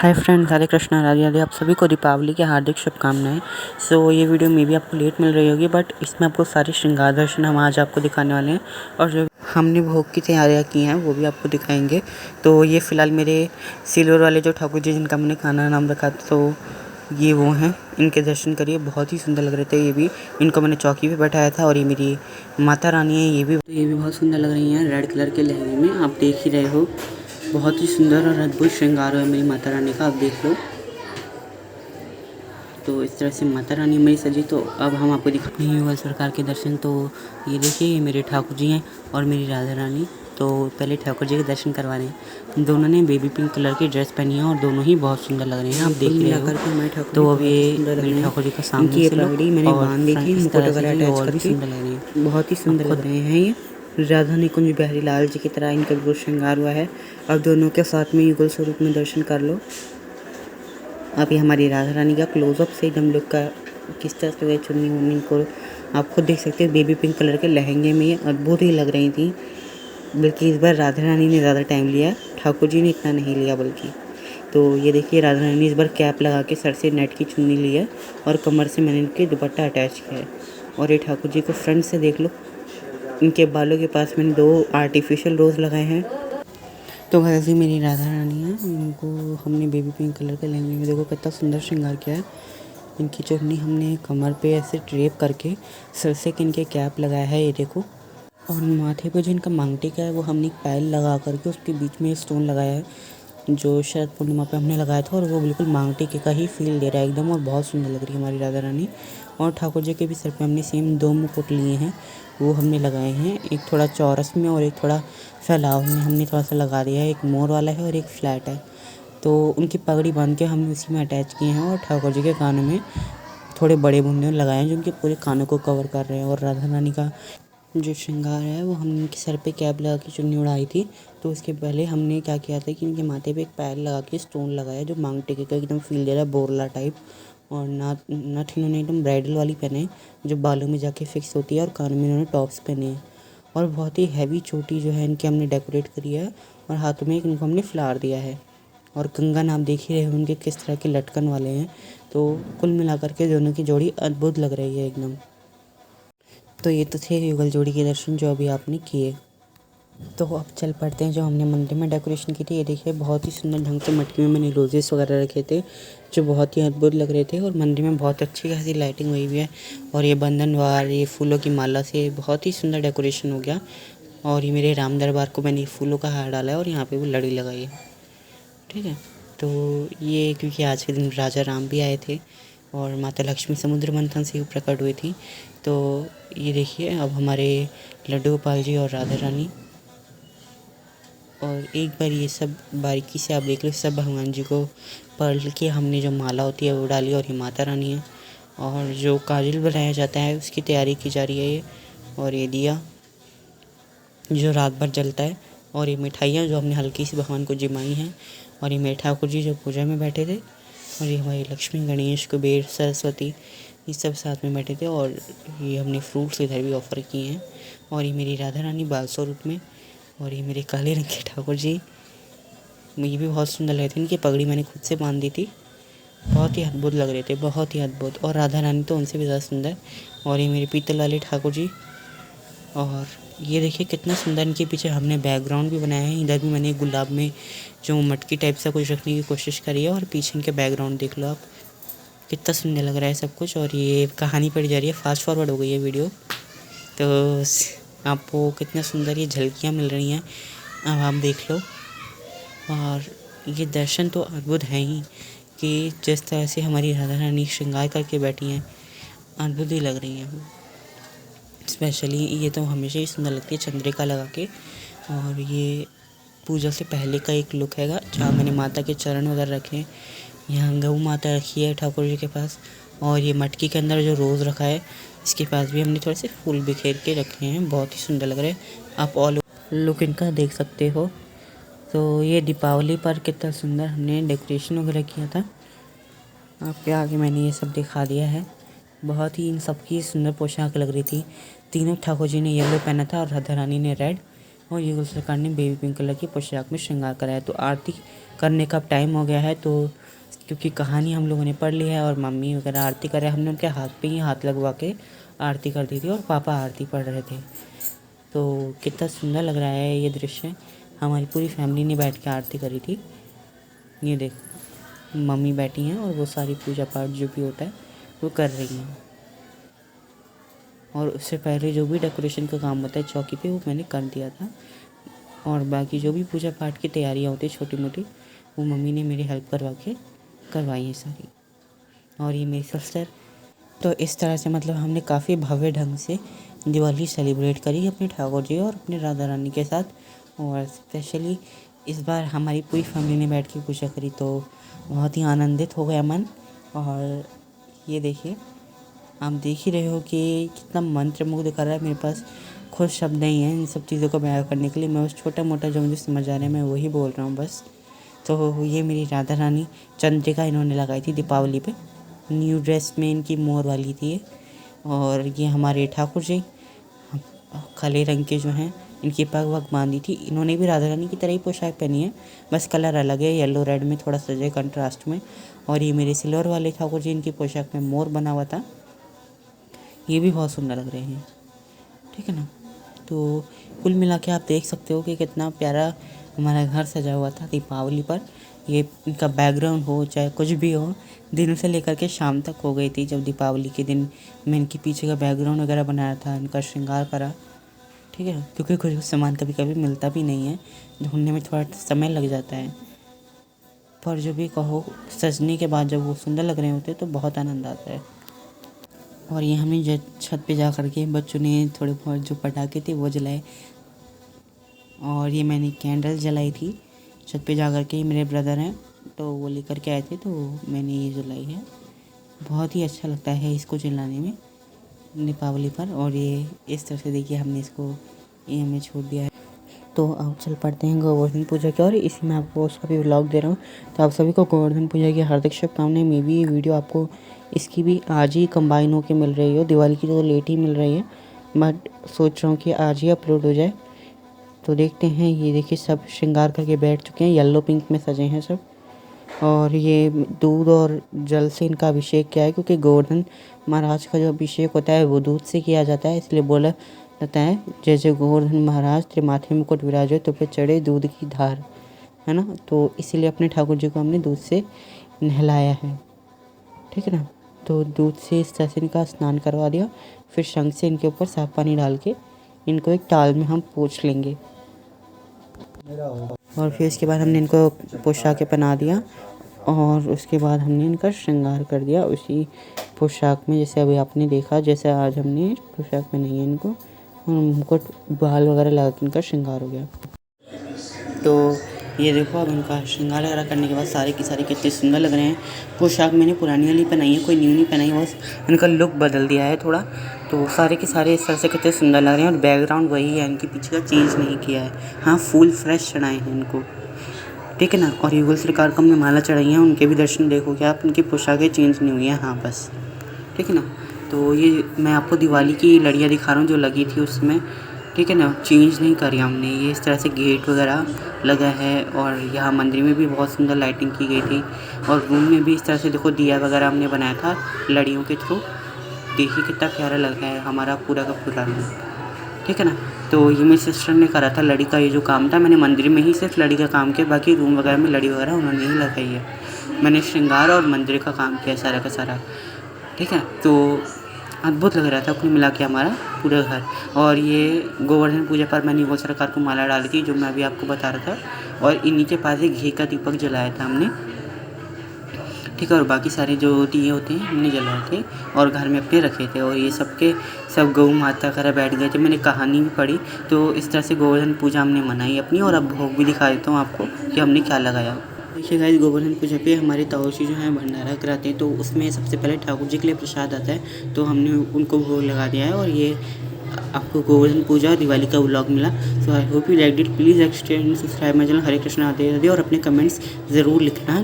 Hi friends, हरे कृष्णा, राधे राधे। आप सभी को दीपावली की हार्दिक शुभकामनाएं। ये वीडियो में भी आपको लेट मिल रही होगी, बट इसमें आपको सारी श्रृंगार दर्शन हम आज आपको दिखाने वाले हैं और जो हमने भोग की तैयारियां की हैं वो भी आपको दिखाएंगे। तो ये फ़िलहाल मेरे सिल्वर वाले जो ठाकुर जी जिनका मैंने खाना नाम रखा था, तो ये वो हैं। इनके दर्शन करिए, बहुत ही सुंदर लग रहे थे ये भी। इनको मैंने चौकी पे बैठाया था और ये मेरी माता रानी है, ये भी बहुत सुंदर लग रही हैं रेड कलर के लहंगे में। आप देख ही रहे हो, बहुत ही सुंदर और अद्भुत श्रृंगार है मेरी माता रानी का, आप देख लो। तो इस तरह से माता रानी मेरी सजी। तो अब हम आपको दिखाते हैं युगल सरकार के दर्शन। तो ये देखिए, ये मेरे ठाकुर जी हैं और मेरी राधा रानी। तो पहले ठाकुर जी के दर्शन करवा रहे हैं। दोनों ने बेबी पिंक कलर की ड्रेस पहनी है और दोनों ही बहुत सुंदर लग रहे हैं, आप देख रहे हो। तो अब ये मेरे ठाकुर जी का सामने से पगड़ी मैंने बांध दी थी, मुकुट वगैरह अटैच करके, सुंदर लग रहे हैं, बहुत ही सुंदर लग रहे हैं ये। राधा निकुंज बिहारी लाल जी की तरह इनका बिल्कुल श्रृंगार हुआ है। अब दोनों के साथ में युगल स्वरूप में दर्शन कर लो। अभी हमारी राधा रानी का क्लोजअप से एकदम लुक का किस तरह से चुन्नी मुन्नी को आप खुद देख सकते हो। बेबी पिंक कलर के लहंगे में अद्भुत ही लग रही थी। बल्कि इस बार राधा रानी ने ज़्यादा टाइम लिया, ठाकुर जी ने इतना नहीं लिया बल्कि। तो ये देखिए, राधा रानी इस बार कैप लगा के सर से नेट की चुन्नी ली है और कमर से मैंने इनके दुपट्टा अटैच किया है। और ये ठाकुर जी को फ्रंट से देख लो, इनके बालों के पास मैंने 2 आर्टिफिशियल रोज़ लगाए हैं। तो वैसे मेरी राधा रानी है, इनको हमने बेबी पिंक कलर के लहंगे में देखो कितना सुंदर श्रृंगार किया है। इनकी चुन्नी हमने कमर पे ऐसे ड्रेप करके सर से इनके कैप लगाया है, ये देखो। और माथे पे जो इनका मांगटिक है वो हमने एक पायल लगा करके उसके बीच में स्टोन लगाया है, जो शायद पूर्णिमा पे हमने लगाया था, और वो बिल्कुल मांगटिके का ही फील दे रहा है एकदम, और बहुत सुंदर लग रही है हमारी राधा रानी। और ठाकुर जी के भी सर पे हमने सेम 2 मुकुट लिए हैं, वो हमने लगाए हैं, एक थोड़ा चौरस में और एक थोड़ा फैलाव में हमने थोड़ा सा लगा दिया है। एक मोर वाला है और एक फ्लैट है। तो उनकी पगड़ी बांध के हमने उसी में अटैच किए हैं। और ठाकुर जी के कानों में थोड़े बड़े बुंदे लगाए हैं जो उनके पूरे कानों को कवर कर रहे हैं। और राधा रानी का जो श्रृंगार है वो हमने इनके सर पे कैप लगा के चुन्नी उड़ाई थी। तो उसके पहले हमने क्या किया था कि इनके माथे पे एक पायल लगा के स्टोन लगाया, जो मांग टिके का एकदम फील दे रहा है, बोरला टाइप। और नथ इन्होंने एकदम ब्राइडल वाली पहने, जो बालों में जाके फिक्स होती है, और कान में इन्होंने टॉप्स पहने हैं। और बहुत ही हैवी चोटी जो है इनकी हमने डेकोरेट करी है, और हाथों में एक इनको हमने फ्लावर दिया है। और कंगन आप देख ही रहे हो उनके किस तरह के लटकन वाले हैं। तो कुल मिलाकर के दोनों की जोड़ी अद्भुत लग रही है एकदम। तो ये तो थे युगल जोड़ी के दर्शन जो अभी आपने किए। तो अब चल पड़ते हैं जो हमने मंदिर में डेकोरेशन की थी। ये देखिए, बहुत ही सुंदर ढंग से मटकी में मैंने रोजेस वगैरह रखे थे जो बहुत ही अद्भुत लग रहे थे। और मंदिर में बहुत अच्छी खासी लाइटिंग हुई हुई है, और ये बंधनवार, ये फूलों की माला से बहुत ही सुंदर डेकोरेशन हो गया। और ये मेरे राम दरबार को मैंने फूलों का हार डाला है, और यहाँ पे भी लड़ी लगाई है, ठीक है। तो ये क्योंकि आज के दिन राजा राम भी आए थे और माता लक्ष्मी समुद्र मंथन से प्रकट हुई थी। तो ये देखिए, अब हमारे लड्डू गोपाल जी और राधा रानी, और एक बार ये सब बारीकी से आप देख लो, सब भगवान जी को पर्ल की हमने जो माला होती है वो डाली, और ये माता रानी है। और जो काजल बनाया जाता है उसकी तैयारी की जा रही है ये। और ये दिया जो रात भर जलता है, और ये मिठाइयाँ जो हमने हल्की सी भगवान को जिमाई हैं। और ये मेरे ठाकुर जी जो पूजा में बैठे थे, और ये हमारे लक्ष्मी, गणेश, कुबेर, सरस्वती, ये सब साथ में बैठे थे। और ये हमने फ्रूट्स इधर भी ऑफ़र किए हैं। और ये मेरी राधा रानी बाल स्वरूप में, और ये मेरे काले रंग के ठाकुर जी, ये भी बहुत सुंदर लग रहे थे। इनकी पगड़ी मैंने खुद से बांध दी थी, बहुत ही अद्भुत लग रहे थे, बहुत ही अद्भुत। और राधा रानी तो उनसे भी ज़्यादा सुंदर। और ये मेरे पीतल वाले ठाकुर जी। और ये देखिए कितना सुंदर इनके पीछे हमने बैकग्राउंड भी बनाया है। इधर भी मैंने गुलाब में जो मटकी टाइप सा कुछ रखने की कोशिश करी है, और पीछे इनके बैकग्राउंड देख लो आप, कितना सुंदर लग रहा है सब कुछ। और ये कहानी पढ़ी जा रही है, फास्ट फॉरवर्ड हो गई है वीडियो। तो आपको कितना सुंदर ये झलकियाँ मिल रही हैं, अब आप देख लो। और ये दर्शन तो अद्भुत हैं ही, कि जिस तरह से हमारी राधा रानी श्रृंगार करके बैठी हैं, अद्भुत ही लग रही हैं। स्पेशली ये तो हमेशा ही सुंदर लगती है चंद्रिका लगा के। और ये पूजा से पहले का एक लुक हैगा, जहाँ मैंने माता के चरण वगैरह रखे हैं। यहाँ गऊ माता रखी है ठाकुर जी के पास, और ये मटकी के अंदर जो रोज़ रखा है इसके पास भी हमने थोड़े से फूल बिखेर के रखे हैं, बहुत ही सुंदर लग रहे हैं। आप ऑल लुक इनका देख सकते हो। तो ये दीपावली पर कितना सुंदर हमने डेकोरेशन वगैरह किया था, आपके आगे मैंने ये सब दिखा दिया है। बहुत ही इन सबकी सुंदर पोशाक लग रही थी। तीनों ठाकुर जी ने येलो पहना था और राधा रानी ने रेड। और युगल सरकार ने बेबी पिंक कलर की पोशाक में श्रृंगार कराया। तो आरती करने का टाइम हो गया है, तो क्योंकि कहानी हम लोगों ने पढ़ ली है और मम्मी वगैरह आरती कर रहे हैं, हमने उनके हाथ पे ही हाथ लगवा के आरती कर दी थी और पापा आरती पढ़ रहे थे। तो कितना सुंदर लग रहा है ये दृश्य। हमारी पूरी फैमिली ने बैठ के आरती करी थी। ये देख मम्मी बैठी हैं और वो सारी पूजा पाठ जो भी होता है वो कर रही हैं। और उससे पहले जो भी डेकोरेशन का काम होता है चौकी पे वो मैंने कर दिया था। और बाकी जो भी पूजा पाठ की तैयारियाँ होती है छोटी मोटी वो मम्मी ने मेरी हेल्प करवा के करवाई है सारी। और ये मेरी सिस्टर। तो इस तरह से मतलब हमने काफ़ी भव्य ढंग से दिवाली सेलिब्रेट करी अपने ठाकुर जी और अपने राधा रानी के साथ। और स्पेशली इस बार हमारी पूरी फैमिली ने बैठ के पूजा करी, तो बहुत ही आनंदित हो गया मन। और ये देखिए आप देख ही रहे हो कि कितना मंत्रमुग्ध कर रहा है। मेरे पास खुद शब्द नहीं है इन सब चीज़ों को बयां करने के लिए। मैं बस छोटा मोटा जो मुझे समझ आ रहा है मैं वही बोल रहा हूँ बस। तो ये मेरी राधा रानी चंद्रिका इन्होंने लगाई थी दीपावली पे। न्यू ड्रेस में इनकी मोर वाली थी ये। और ये हमारे ठाकुर जी काले रंग के जो हैं इनकी पग वग बांधी थी। इन्होंने भी राधा रानी की तरह ही पोशाक पहनी है, बस कलर अलग है, येलो रेड में थोड़ा सजे कंट्रास्ट में। और ये मेरे सिल्वर वाले ठाकुर जी, इनकी पोशाक में मोर बना हुआ था। ये भी बहुत सुंदर लग रहे हैं, ठीक है ना। तो कुल मिला के आप देख सकते हो कि कितना प्यारा हमारा घर सजा हुआ था दीपावली पर। ये इनका बैकग्राउंड हो चाहे कुछ भी हो, दिन से लेकर के शाम तक हो गई थी जब दीपावली के दिन मैं इनके पीछे का बैकग्राउंड वगैरह बनाया था, इनका श्रृंगार करा, ठीक है। क्योंकि कुछ सामान कभी कभी मिलता भी नहीं है, ढूंढने में थोड़ा समय लग जाता है। पर जो भी कहो सजने के बाद जब वो सुंदर लग रहे होते तो बहुत आनंद आता है। और ये हमने छत पे जा कर के बच्चों ने थोड़े बहुत जो पटाखे थे वो जलाए। और ये मैंने कैंडल जलाई थी छत पे जा कर के। मेरे ब्रदर हैं तो वो लेकर के आए थे तो मैंने ये जलाई है। बहुत ही अच्छा लगता है इसको जलाने में दीपावली पर। और ये इस तरह से देखिए हमने इसको ये हमने छोड़ दिया है। तो अब चल पड़ते हैं गोवर्धन पूजा की और इसी में आपको उसका भी व्लॉग दे रहा हूँ। तो आप सभी को गोवर्धन पूजा की हार्दिक शुभकामनाएं। मे भी ये वीडियो आपको इसकी भी आज ही कंबाइन होकर मिल रही हो। दिवाली की तो लेट ही मिल रही है, बट सोच रहा हूँ कि आज ही अपलोड हो जाए। तो देखते हैं। ये देखिए सब श्रृंगार करके बैठ चुके हैं, येलो पिंक में सजे हैं सब। और ये दूध और जल से इनका अभिषेक किया है, क्योंकि गोवर्धन महाराज का जो अभिषेक होता है वो दूध से किया जाता है। इसलिए बोला जाता है जैसे गोवर्धन महाराज तेरे माथे में मुकुट विराजे तो पे चढ़े दूध की धार, है ना। तो इसीलिए अपने ठाकुर जी को हमने दूध से नहलाया है, ठीक है ना। तो दूध से इस तरह से इनका स्नान करवा दिया। फिर शंख से इनके ऊपर साफ पानी डाल के इनको एक टाल में हम पोंछ लेंगे। और फिर इसके बाद हमने इनको पोशाकें पहना दिया और उसके बाद हमने इनका श्रृंगार कर दिया उसी पोशाक में, जैसे अभी आपने देखा। जैसे आज हमने पोशाक पहनाई है इनको और मुकुट बाल वगैरह लगा के इनका श्रृंगार हो गया। तो ये देखो अब इनका श्रृंगार वगैरह करने के बाद सारे की सारे कितने सुंदर लग रहे हैं। पोशाक मैंने पुरानी वाली पहनाई है, कोई न्यू नहीं पहनाई, बस इनका लुक बदल दिया है थोड़ा। तो सारे के सारे इस तरह से कितने सुंदर लग रहे हैं। और बैकग्राउंड वही है, इनके पीछे का चेंज नहीं किया है। हाँ, फूल फ्रेश चढ़ाए हैं इनको, ठीक है ना। और युगल सरकार को हमने माला चढ़ाई है, उनके भी दर्शन देखोगे आप। उनकी पोशाकें चेंज नहीं हुई हैं, हाँ बस, ठीक है ना। तो ये मैं आपको दिवाली की लड़ियाँ दिखा रहा हूँ जो लगी थी उसमें, ठीक है ना। चेंज नहीं करी हमने। ये इस तरह से गेट वगैरह लगा है। और यहाँ मंदिर में भी बहुत सुंदर लाइटिंग की गई थी। और रूम में भी इस तरह से देखो दिया वगैरह हमने बनाया था लड़ियों के थ्रू। देखिए कितना प्यारा लग रहा है हमारा पूरा का पूरा रूम, ठीक है ना। तो ये मेरी सिस्टर ने करा था लड़ी का ये जो काम था। मैंने मंदिर में ही सिर्फ लड़ी का काम किया, बाकी रूम वगैरह में लड़ी वगैरह उन्होंने ही लगाई है। मैंने श्रृंगार और मंदिर का काम किया सारा का सारा, ठीक है। तो अद्भुत लग रहा था कुल मिला के हमारा पूरा घर। और ये गोवर्धन पूजा पर मैंने युगल सरकार को माला डाली थी जो मैं अभी आपको बता रहा था। और इन्हीं के पास एक घी का दीपक जलाया था हमने, ठीक है। और बाकी सारे जो दिए होते हैं हमने जलाए थे और घर में अपने रखे थे। और ये सबके सब गौ माता कर बैठ गए थे। मैंने कहानी भी पढ़ी। तो इस तरह से गोवर्धन पूजा हमने मनाई अपनी। और अब भोग भी दिखा देता हूँ आपको कि हमने क्या लगाया। देखिए गाइस, गोवर्धन पूजा पे हमारे ताऊजी जो हैं भंडारा कराते हैं। तो उसमें सबसे पहले ठाकुर जी के लिए प्रसाद आता है, तो हमने उनको भोग लगा दिया है। और ये आपको गोवर्धन पूजा और दिवाली का व्लॉग मिला। So I hope you like it. Please like, share and subscribe my channel. Hare Krishna, Radhe Radhe. और अपने कमेंट्स ज़रूर लिखना।